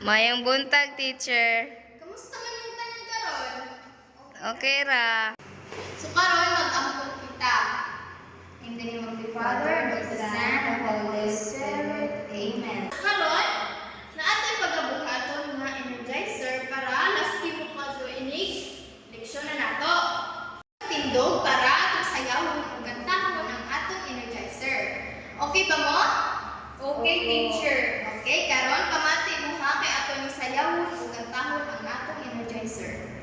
Mayang buntag, teacher. Kamusta man yung tanan karon? Okay ra. So karon mag-ampun kita. In the name of the Father, of the Son, and of the Holy Spirit. Amen. Karon, naatoy pagabuhaton nga energizer para lasti mo kaso inig leksyon na nato. Tindog para tusayawon ug gantahon ang atong energizer. Okay ba mo? Okay, teacher. Okay, karon pamati mo ha kay atong sayawon ug gantahon ang atong energizer.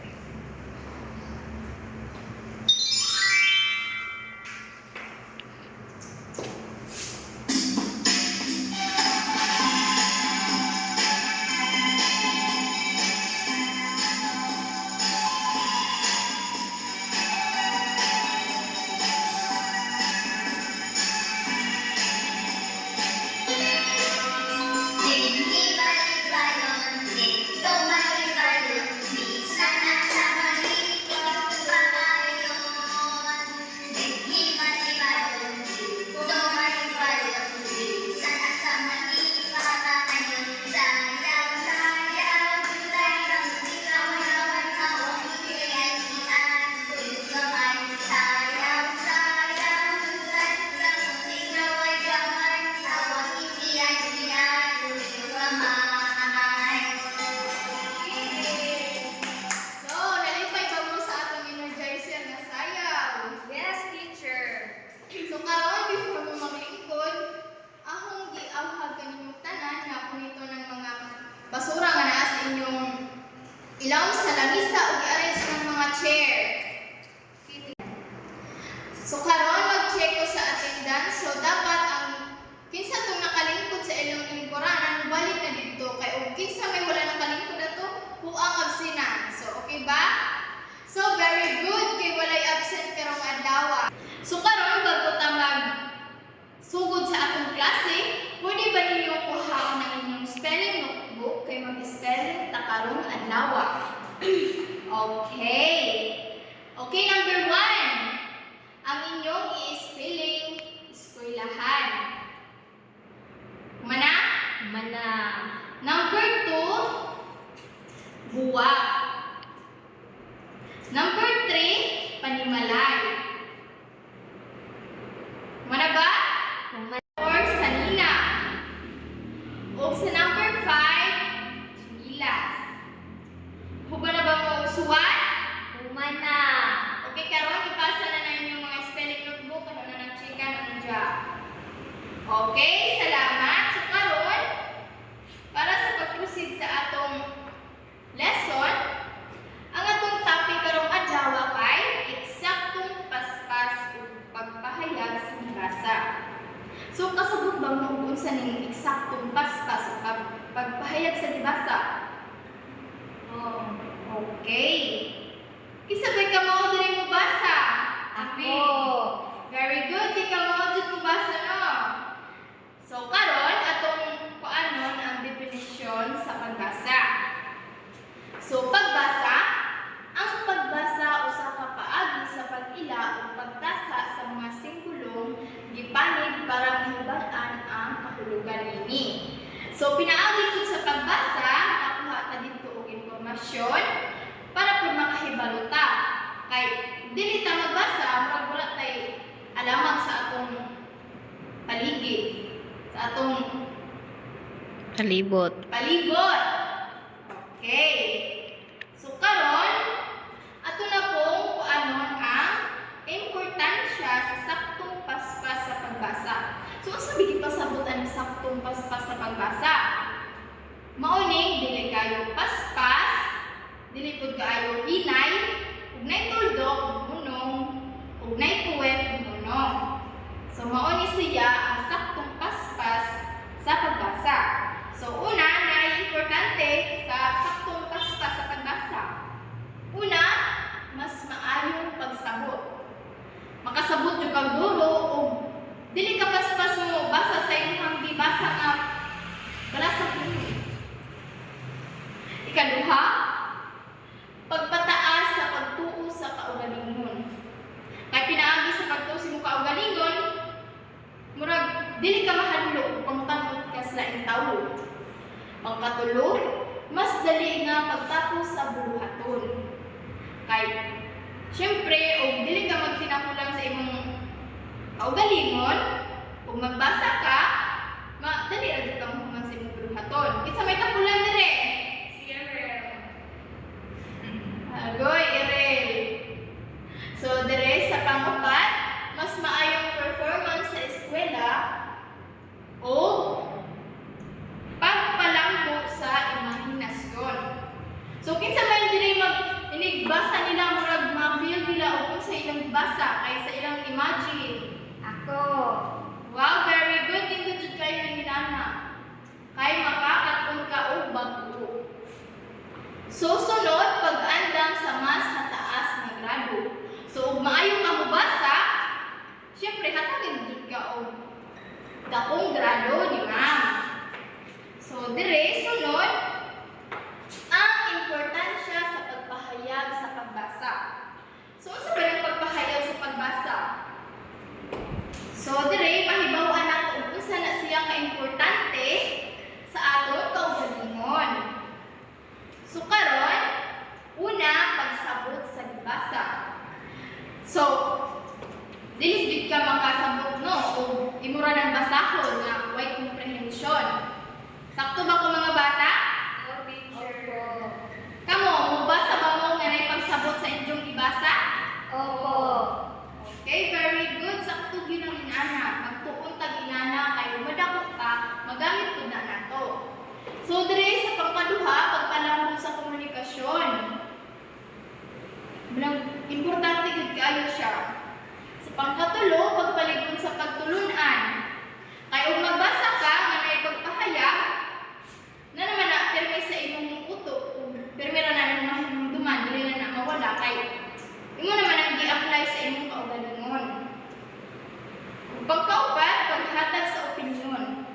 Basura nga naa sa inyong ilaw sa lamisa o i-arrange ng mga chair. So karon mag-check ko sa attendance. So dapat ang kinsa tong nakalingkod sa ilang lingkuranan balik na dito kay og kinsa may wala nakalingkod ato huang absenan. So okay ba? So very good kay walay absent karong adlaw. So karon bago ta mag sugod sa atong klase, pwede ba ninyo kuhaon ang inyong spelling notebook kay mag-spelling ta karong adlaw? Okay. Okay, number 1. Ang inyong i-spelling eskwelahan. Mana? Mana. Number 2, buwak. Number 3, panimalay. Mana ba? Or sanina. O sa number 5, chinilas. Huba na ba mo usuan? Humana. Okay, karon ipasa na na inyong mga spelling notebook ano na nag-checkan ang job. Okay, salamat. So karon para sa pag-proceed sa atong lesson, ang atong topic karong adlaw kay eksaktong paspas ug pagpahayag sa libasa. So kasabot ba mo unsa ning eksaktong paspas ug pagpahayag sa libasa? Oh, okay. Kisabay ka mao diri mo basa? Ako. Very good. Ikaw mao jud ko basa no. So karon atong kuanon ang definition sa pagbasa. So pagbasa, ang pagbasa usa ka paagi sa pag-ila ug pagtasa sa mga singkulong gipanid para mahibal-an ang kahulugan nini. So pinaagi pud sa pagbasa, nakakuha ta didto og impormasyon para pud makahibalo ta. Kay dili ta magbasa, murag wala tay alamang sa atong paligid, sa atong Palibot. palibot. Okay. So karon ato na pong kuanon ang importansya sa saktong paspas sa pagbasa. So unsa bigi pasabot ang saktong paspas sa pagbasa? Mauning dili kayo paspas, dili pud kaayo hinay, ug nay tuldok munong, ug nay tuwet munong. So mao ni siya ang saktong paspas sa pagbasa. So una na importante sa saktong paspas sa pagbasa. Una, mas maayong pagsabot. Makasabot yung kang guro o dili ka paspas mo basa sa imong gibasa nga wala sa guro. Ikaduha, pagpataas sa pagtuo sa kaugalingon. Kay pinaagi sa pagtuo sa imong kaugalingon, murag dili ka mahadlok pangtanong ka sa laing tawo. Pangkatulo, dali nga pagtapos sa buluhaton. Kay syempre, og dili ka magkinakulang sa imong kaugalingon, kung magbasa ka, dali ra jud ka mahuman sa imong buluhaton. Kinsa may tapulan dire? Si Erel. Agoy, Erel. So dire sa pang-upat, mas maayong performance sa eskwela o pagpalambo sa imahinasyon. So kinsa man diri inigbasa nila murag ma-feel nila o kung sa ilang basa kay sa ilang imagine. Ako. Wow, very good. Dito jud kayo ng inana. Kay makakatun ka og bago. So sunod pag-andam sa mas mataas nga grado. So ug maayo ka mobasa, syempre hatagin jud ka og dakong grado ni ma'am. So dire sunod ang importansya sa pagpahayag sa pagbasa. So unsa ba ang pagpahayag sa pagbasa? So dire pahibaw-an nato kung unsa na siya ka importante sa aton kaugalingon. So karon una pagsabot sa gibasa. So dili gid ka makasabot no o imura nang basahon nga way comprehension. Sakto ba ko mga bata? Opo. Kamo, mubasa ba mo nga nay pagsabot sa inyong ibasa? Opo. Okay, very good. Sakto gyud ang inana. Magtuon tag inana kay madako ka, magamit pud na nato. So dire sa pangkaduha, pagpalambot sa komunikasyon. Importante gid kaayo siya. Sa pangkatulo, pagpaligod sa pagtulunan. Kay ug magbasa ka nga nay pagpahayag, na naman na permi sa imong utok, permi ra na imong mahimduman, dili na mawala kay imo naman ang gi-apply sa imong kaugalingon. Pagkaupat, paghatag sa opinyon.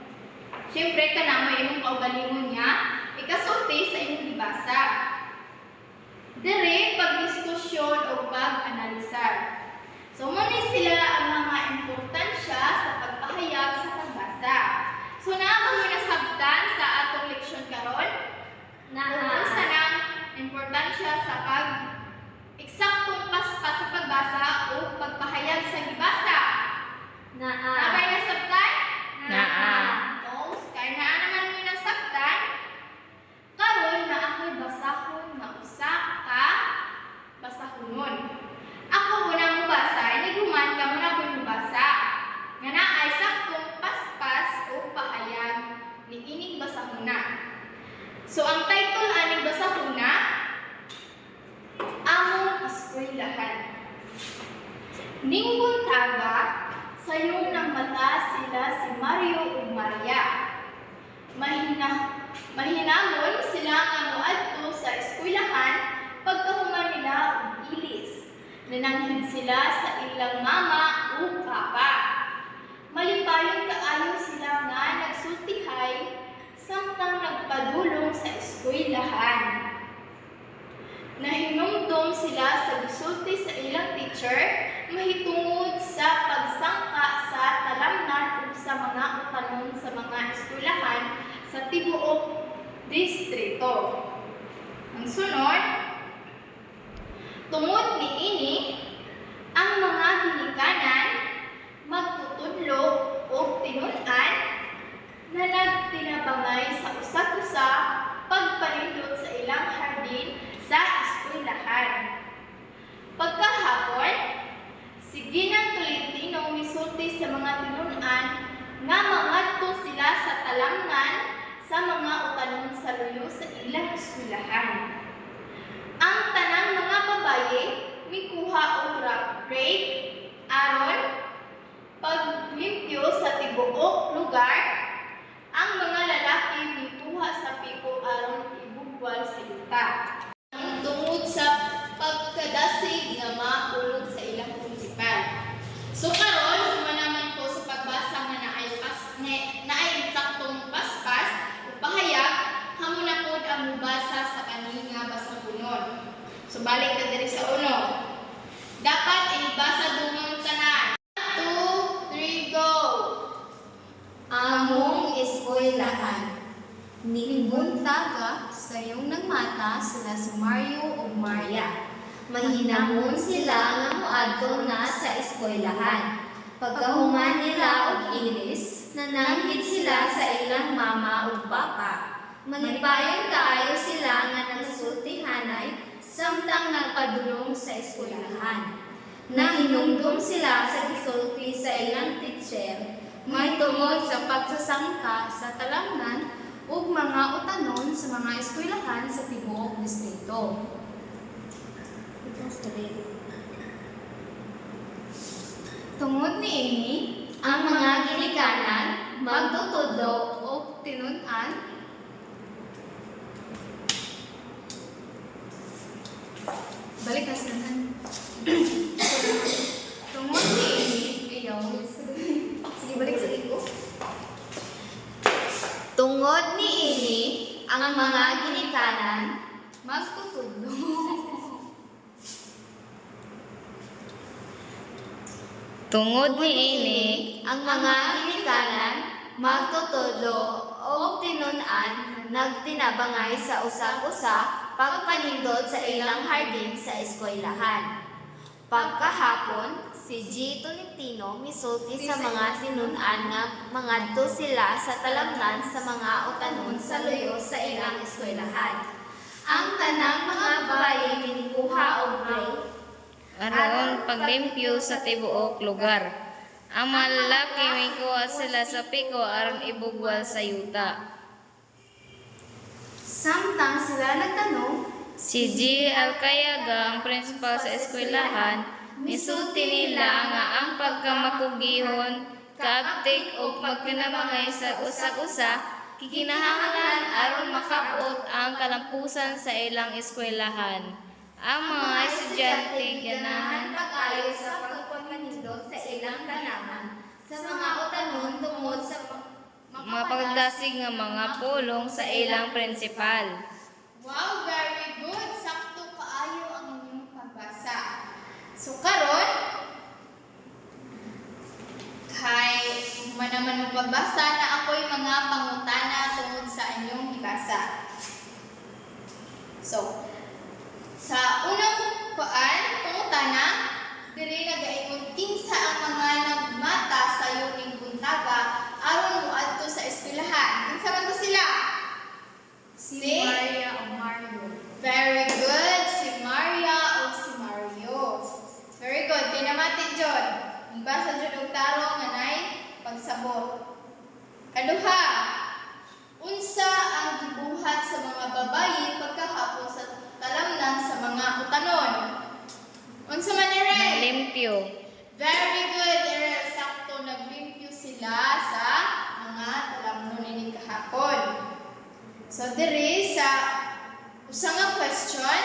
Siyempre ka na mo imong kaugalingon niya, ikasulti sa imong gibasa. Dire pagdiskusyon o pag-analisar. So mo ni sila ang mga importansya sa pagpahayag sa pagbasa. So naa mo nasabtan sa atong leksyon karon? Unsa nang importansya sa eksaktong paspas sa pagbasa o pagpahayag sa gibasa? Nabay nasabtan? Oo, kaya naa naman mo nasabtan. Karon na ako'y basahon nga usa ka basahonon. Ako una mo basa, iniguman ka muna ko mo basa. Nga na ay saktong paspas o pahayag ni ining basahona. So ang title aning basahona, Among Eskwelahan. Ning buntaga, sayong ng mata sila si Mario ug Maria. Mahinamon sila nga moadto sa eskwelahan pagkahuman nila og ilis. Nananghid sila sa ilang mama ug papa. Malipayon kaayo sila nga nagsultihay samtang nagpadulong sa eskwelahan. Nahinumdum sila sa gisulti sa ilang teacher mahitungod sa pagsangka sa talamnan ug sa mga utanon sa mga eskwelahan sa tibuok distrito. Ang sunod, tungod niini ang mga ginikanan magtutudlo o tinun-an na nagtinabangay sa usa-usa pagpanindot sa ilang hardin sa eskwelahan. Pagkahapon, si Ginang Tolentino misulti sa mga tinun-an nga mangadto sila sa talamnan sa mga utanon sa luyo sa ilang eskwelahan. Ang tanang mga babaye mikuha og rake aron paglimpyo sa tibuok lugar. Ang mga lalaki mikuha sa piko aron ibugwal sa yuta. Tungod sa pagkadasig nga maulog sa ilang prinsipal. So karon manaman ko sa pagbasa nga naay eksaktong paspas o pahayag hamo na pod ang mubasa sa kani nga basahonon. So balik ka diri sa uno. Dapat ibasa dungon tanan. 2, 3, go. Among eskwelahan. Ning buntaga sa iyong nagmata sila si Mario ug Maria. Mahinamon sila nga moadto na sa eskwelahan. Pagkahuman nila og iris, nananghid sila sa ilang mama ug papa. Malipayon kaayo sila nga nagsultihanay samtang nagpadulong sa eskwelahan. Nahinumdum sila sa gisulti sa ilang teacher, May tungod sa pagsasangka sa talamnan ug mga utanon sa mga eskwelahan sa tibuok distrito. Tungod niini, ang mga ginikanan magtutudlo o tinun-an balik na sa tanan. Tungod niini, ayaw. Sige, balik sa iko. tungod niini ang mga ginikanan Magtutudlo. Tungod niini ang mga ginikanan magtutudlo o tinun-an nagtinabangay sa usag-usa pagpanindot sa ilang hardin sa eskwelahan. Pagkahapon, si G. Tolentino misulti sa mga tinun-an nga mangadto sila sa talamnan sa mga utanon sa luyo sa ilang eskwelahan. Ang tanang mga babaye minkuha og gray aron paglimpyo sa tibuok lugar. Ang mga lalaki may kuha sila sa piko aron ibugwal sa yuta. Samtang sila nagtanong, Si G. Alcayaga, ang principal sa eskwelahan, misulti nila nga ang pagkamakugihon, kaabtik o magkinamangay sa usag-usa, kikinahanglan aron makaot ang kalampusan sa ilang eskwelahan. Ang mga estudyante ganahan pag-ayo sa pagpapanindot sa ilang tanaman sa mga utanon tungod sa mapagdasig nga mga pulong sa ilang prinsipal. wow, very good. Sakto kaayo ang inyong pagbasa. So karon kay manaman mo pagbasa na ako'y mga pangutana tungod sa inyong ibasa. So, sa unang pangutana, diri nagaingon kinsa ang mga nagmata sa yuning buntaga aron moadto sa eskwelahan. Kinsa man to sila? Si Maria o Mario. Very good. Si Maria o si Mario. Very good. Pinamati John. Basa John og tarong nga nay pagsabot. Kaduha. Unsa ang gibuhat sa mga babayi pagkahapon sa talamnan sa mga utanon? Unsa man ire? Limpyo. Very good. Ire sakto naglimpyo sila sa mga talamnon ini kahapon. So diri sa usa nga question,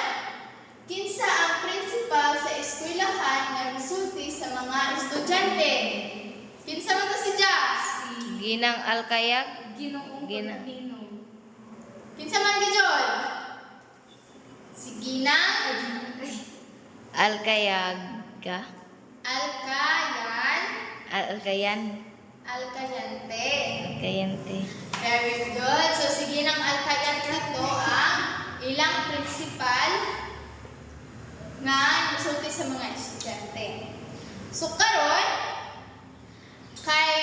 kinsa ang principal sa eskwelahan nga misulti sa mga estudyante? Kinsa man to si Jazz? Ginang Alcayag, Ginoong Gina. Pagdino. Kinsa man gijon? Si Ginang Alcayaga, Alcayan Alcayan, Alcayante. Alcayante. Very good. So si Ginang Alcayante ito ang ilang principal nga misulti sa mga estudyante. So karon kay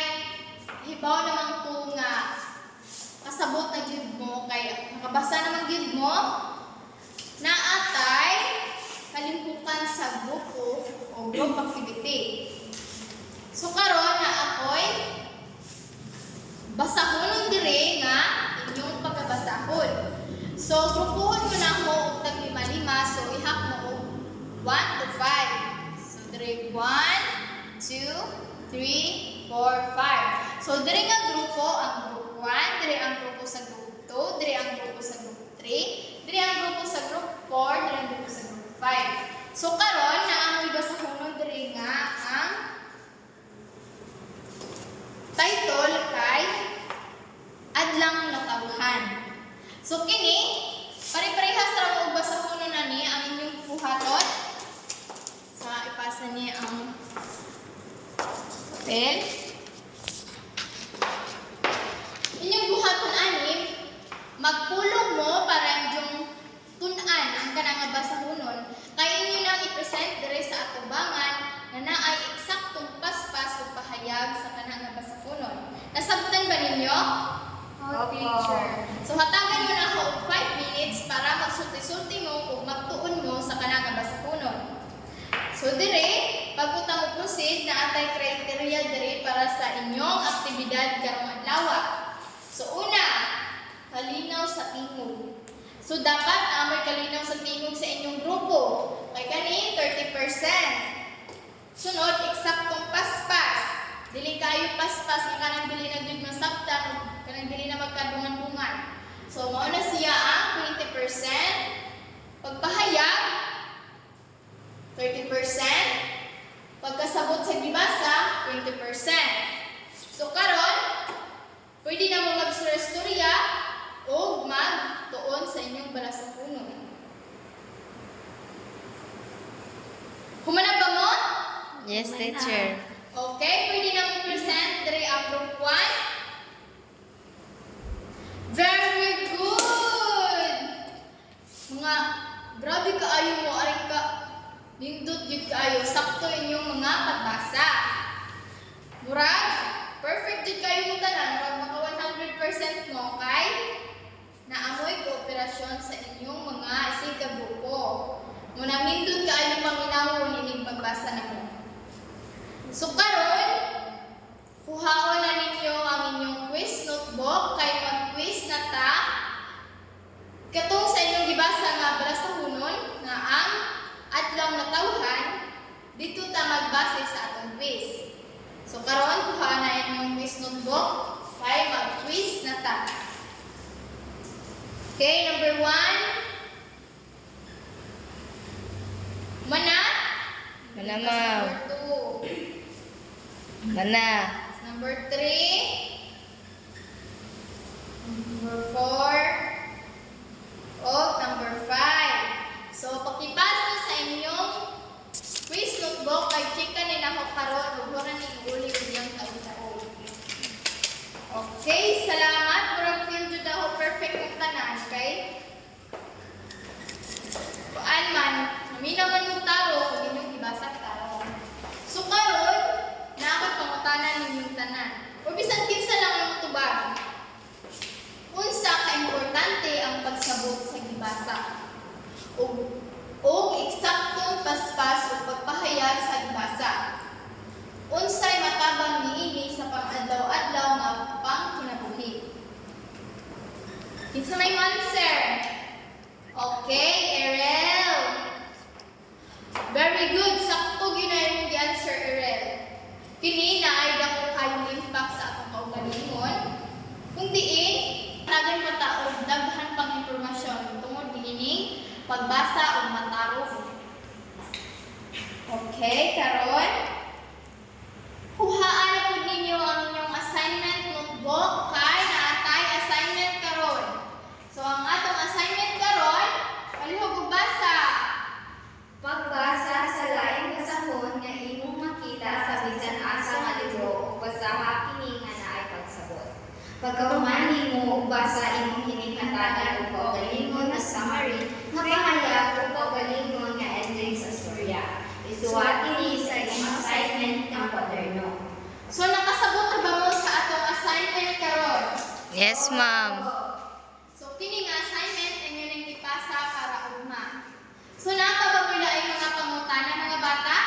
hibaw naman ko nga kasabot na gyud mo kay makabasa naman gyud mo na atay kalimpukan sa grupo o group activity. So karon na ako'y basahon dire nga inyong pagkabasahon. So grupuhon mo na mo og tag 5-5, so ihak mo og 1 to 5. So dire 1, 2, 3, 4, 5. So dire nga grupo ang group 1, dire ang grupo sa group 2, dire ang grupo sa group 3, dire ang grupo sa group 4, dire ang grupo sa group 5. So karon na ang ibasahon dire nga ang title kay Adlang Natawhan. So kini pare-parehas ra og basahon na ni ang inyong buhaton. Sa ipasa ni ang papel. Inyong buhaton ani magpulong mo para ninyo? Teacher. So hatagan mo na ako og 5 minutes para magsulti-sulti mo ug magtuon mo sa kanang nga basakunon. So dire, pag uta mo proceed na atay criteria dire para sa inyong aktibidad karong adlaw. So una, kalinaw sa tingog. So dapat amoy kalinaw sa tingog sa inyong grupo. Kay kani 30%. Sunod, eksaktong paspas. Dili kayo paspas nga kanang dili na gyud masabtan, kanang dili na magkadungan-dungan. So mao na siya ang 20%. Pagpahayag 30%. Pagkasabot sa gibasa 20%. So karon, pwede na mo magstorya o magtuon sa inyong balasakunon. Humanap ba mo? Yes, teacher. Okay, pwede na mo present diri ang group 1. Very good! Mga, grabe kaayo mo, aring ka, nindot yun kaayo, sakto inyong mga pagbasa. Murag, perfect yun kayo mo tanan, murag maka 100% mo, kay naamoy kooperasyon sa inyong mga sigagrupo. Muna nindot kaayo manginawon ining pagbasa na mo. So karon, kuhaon na ninyo ang inyong quiz notebook kay mag-quiz na ta. Katong sa inyong gibasa nga balasahunon nga ang adlaw na tawhan, dito ta magbase sa atong quiz. So karon, kuhaon na inyong quiz notebook kay mag-quiz na ta. Okay, number 1. Mana? Mana, ma'am. Number 2. Mana. Number 3. Number 4. O number 5. So, pakipasa sa inyong quiz notebook kay chika ni nako karon ug wala ni uli ulyang taon-taon. Okay, salamat. Murag feel jud ako perfect ang tanan, okay? Kuan man, naminaw man mo taro ug inyong ibasa taro. So karon, nakat pangutanan ninyong tanan. O bisan kinsa lang ang tubag. Unsa ka importante ang pagsabot sa gibasa. O eksaktong paspas o pagpahayag sa gibasa. Unsay matabang niini sa pang-adlaw-adlaw nga pangkinabuhi. Kinsa may answer? Okay, Erel. Very good. Sakto gyud na imong gi-answer, Erel. Kini na ay dako kayong impact sa atong kaugalingon. Kung diin, tagan mo ta og daghan pang impormasyon tungod niining pagbasa o matarong. Okay, karon. Kuhaan na po ninyo ang inyong assignment notebook kay naatay assignment karon. So ang atong assignment karon, palihog og basa. Pagbasa sa laing basahon nga imong makita sa bisan asa nga libro o basaha kini nga naay pagsabot. Pagkahuman nimo og basa imong kinikatagan o kaugalingon nga summary nga pahayag o kaugalingon nga ending sa storya. Isuwat kini sa imong assignment nga kwaderno. So nakasabot na ba mo sa atong assignment karon? Yes, ma'am. So kini nga assignment inyo ning ipasa para ugma. So napabagula ay mga pangutana mga bata?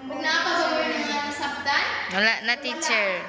Kung napabagula mga nasabtan? Wala na, teacher.